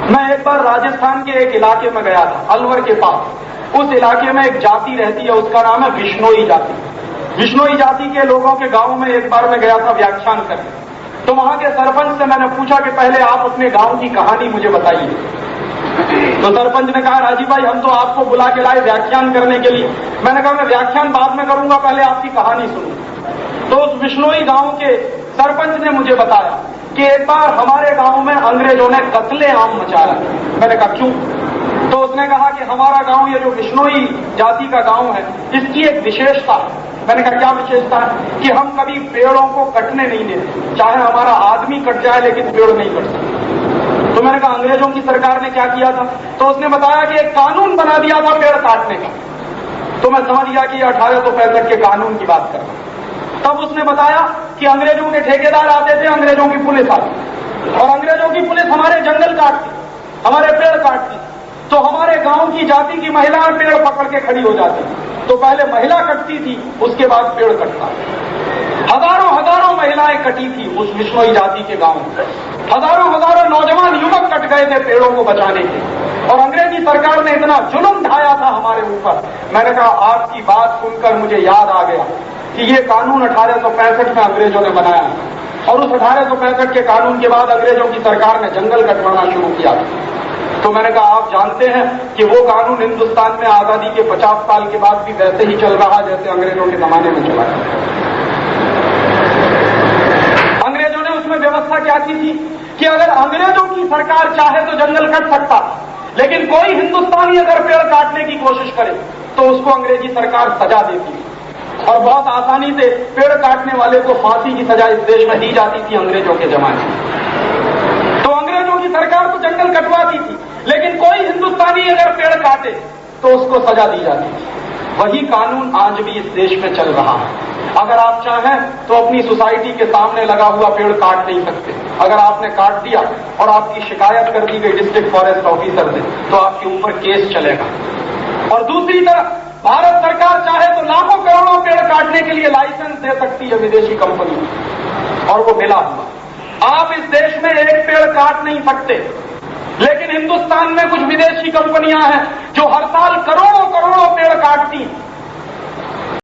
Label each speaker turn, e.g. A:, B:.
A: मैं एक बार राजस्थान के एक इलाके में गया था, अलवर के पास। उस इलाके में एक जाति रहती है, उसका नाम है बिश्नोई जाति। बिश्नोई जाति के लोगों के गांव में एक बार मैं गया था व्याख्यान करने। तो वहां के सरपंच से मैंने पूछा कि पहले आप अपने गांव की कहानी मुझे बताइए। तो सरपंच ने कहा, राजीव भाई हम तो आपको बुला के लाए व्याख्यान करने के लिए। मैंने कहा मैं व्याख्यान बाद में करूंगा, पहले आपकी कहानी सुनूं। तो उस बिश्नोई गांव के सरपंच ने मुझे बताया कि एक बार हमारे गांव में अंग्रेजों ने कत्लेआम मचा रखा। मैंने कहा क्यों? तो उसने कहा कि हमारा गांव, ये जो बिश्नोई जाति का गांव है, इसकी एक विशेषता है। मैंने कहा क्या विशेषता है? कि हम कभी पेड़ों को कटने नहीं देते, चाहे हमारा आदमी कट जाए लेकिन पेड़ नहीं कट सकते। तो मैंने कहा अंग्रेजों की सरकार ने क्या किया था? तो उसने बताया कि एक कानून बना दिया था पेड़ काटने का। तो मैं समझ गया कि 1865 के कानून की बात कर रहा हूं। तब उसने बताया कि अंग्रेजों के ठेकेदार आते थे, अंग्रेजों की पुलिस आती, और अंग्रेजों की पुलिस हमारे जंगल काटती, हमारे पेड़ काटती। तो हमारे गांव की जाति की महिलाएं पेड़ पकड़ के खड़ी हो जाती। तो पहले महिला कटती थी, उसके बाद पेड़ कटता। हजारों हजारों महिलाएं कटी थी उस बिश्नोई जाति के गांव में। हजारों हजारों नौजवान युवक कट गए थे पेड़ों को बचाने के। और अंग्रेजी सरकार ने इतना जुल्म ढाया था हमारे ऊपर। मैंने कहा आपकी बात सुनकर मुझे याद आ गया कि ये कानून 1865 में अंग्रेजों ने बनाया, और उस 1865 के कानून के बाद अंग्रेजों की सरकार ने जंगल कटवाना शुरू किया। तो मैंने कहा आप जानते हैं कि वो कानून हिंदुस्तान में आजादी के 50 साल के बाद भी वैसे ही चल रहा जैसे अंग्रेजों के जमाने में चला। अंग्रेजों ने उसमें व्यवस्था क्या की थी कि अगर अंग्रेजों की सरकार चाहे तो जंगल कट सकता, लेकिन कोई हिंदुस्तानी अगर पेड़ काटने की कोशिश करे तो उसको अंग्रेजी सरकार सजा देती, और बहुत आसानी से पेड़ काटने वाले को फांसी की सजा इस देश में दी जाती थी अंग्रेजों के जमाने में। तो अंग्रेजों की सरकार तो जंगल कटवाती थी, लेकिन कोई हिंदुस्तानी अगर पेड़ काटे तो उसको सजा दी जाती थी। वही कानून आज भी इस देश में चल रहा है। अगर आप चाहें तो अपनी सोसाइटी के सामने लगा हुआ पेड़ काट नहीं सकते। अगर आपने काट दिया और आपकी शिकायत कर दी गई डिस्ट्रिक्ट फॉरेस्ट ऑफिसर से, तो आपके ऊपर केस चलेगा। और दूसरी तरफ भारत सरकार चाहे तो लाखों करोड़ों पेड़ काटने के लिए लाइसेंस दे सकती है विदेशी कंपनी, और वो मिला हुआ। आप इस देश में एक पेड़ काट नहीं सकते, लेकिन हिंदुस्तान में कुछ विदेशी कंपनियां हैं जो हर साल करोड़ों करोड़ों पेड़ काटती हैं।